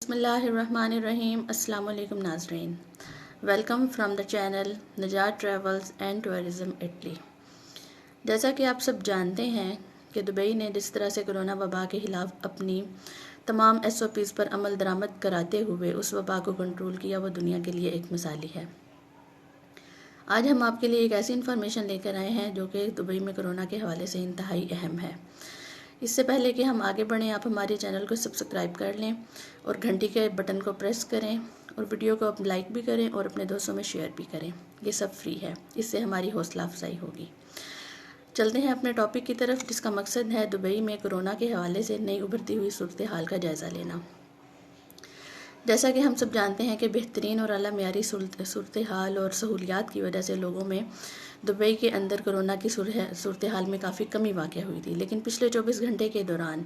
بسم اللہ الرحمن الرحیم۔ السلام علیکم ناظرین، ویلکم فرام دا چینل نجات ٹریولز اینڈ ٹورزم اٹلی۔ جیسا کہ آپ سب جانتے ہیں کہ دبئی نے جس طرح سے کرونا وبا کے خلاف اپنی تمام SOPs پر عمل درآمد کراتے ہوئے اس وبا کو کنٹرول کیا، وہ دنیا کے لیے ایک مثالی ہے۔ آج ہم آپ کے لیے ایک ایسی انفارمیشن لے کر آئے ہیں جو کہ دبئی میں کرونا کے حوالے سے انتہائی اہم ہے۔ اس سے پہلے کہ ہم آگے بڑھیں، آپ ہمارے چینل کو سبسکرائب کر لیں اور گھنٹی کے بٹن کو پریس کریں اور ویڈیو کو لائک بھی کریں اور اپنے دوستوں میں شیئر بھی کریں۔ یہ سب فری ہے، اس سے ہماری حوصلہ افزائی ہوگی۔ چلتے ہیں اپنے ٹاپک کی طرف، جس کا مقصد ہے دبئی میں کرونا کے حوالے سے نئی ابھرتی ہوئی صورتحال کا جائزہ لینا۔ جیسا کہ ہم سب جانتے ہیں کہ بہترین اور اعلیٰ معیاری صورتحال اور سہولیات کی وجہ سے لوگوں میں دبئی کے اندر کرونا کی صورتحال میں کافی کمی واقع ہوئی تھی، لیکن پچھلے 24 گھنٹے کے دوران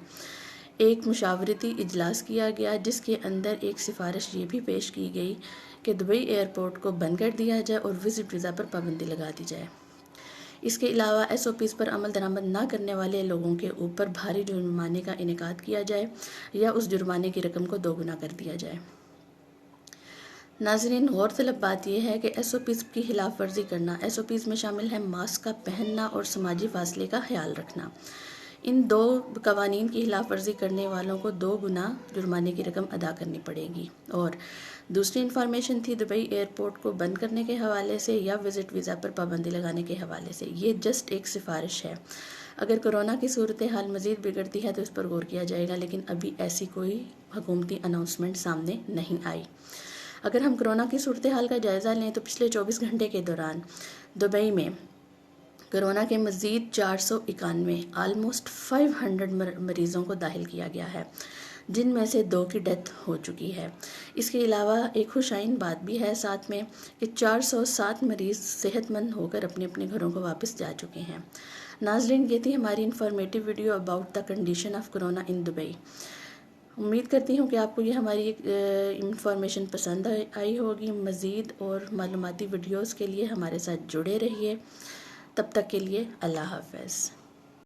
ایک مشاورتی اجلاس کیا گیا جس کے اندر ایک سفارش یہ بھی پیش کی گئی کہ دبئی ایئرپورٹ کو بند کر دیا جائے اور وزٹ ویزا پر پابندی لگا دی جائے۔ اس کے علاوہ SOPs پر عمل درآمد نہ کرنے والے لوگوں کے اوپر بھاری جرمانے کا انعقاد کیا جائے یا اس جرمانے کی رقم کو 2 گنا کر دیا جائے۔ ناظرین، غور طلب بات یہ ہے کہ SOPs کی خلاف ورزی کرنا، SOPs میں شامل ہے ماسک کا پہننا اور سماجی فاصلے کا خیال رکھنا۔ ان 2 قوانین کی خلاف ورزی کرنے والوں کو 2 گنا جرمانے کی رقم ادا کرنی پڑے گی۔ اور دوسری انفارمیشن تھی دبئی ایئرپورٹ کو بند کرنے کے حوالے سے یا وزٹ ویزا پر پابندی لگانے کے حوالے سے۔ یہ جسٹ ایک سفارش ہے۔ اگر کرونا کی صورتحال مزید بگڑتی ہے تو اس پر غور کیا جائے گا، لیکن ابھی ایسی کوئی حکومتی اناؤنسمنٹ سامنے نہیں آئی۔ اگر ہم کرونا کی صورتحال کا جائزہ لیں تو پچھلے 24 گھنٹے کے دوران دبئی میں کرونا کے مزید 491 آلموسٹ 500 مریضوں کو داخل کیا گیا ہے، جن میں سے 2 کی ڈیتھ ہو چکی ہے۔ اس کے علاوہ ایک خوشائن بات بھی ہے ساتھ میں کہ 407 مریض صحت مند ہو کر اپنے اپنے گھروں کو واپس جا چکے ہیں۔ ناظرین، یہ تھی ہماری informative video about the condition of corona in Dubai. امید کرتی ہوں کہ آپ کو یہ ہماری انفارمیشن پسند آئی ہوگی۔ مزید اور معلوماتی ویڈیوز کے لیے ہمارے ساتھ جڑے رہیے۔ تب تک کے لیے اللہ حافظ۔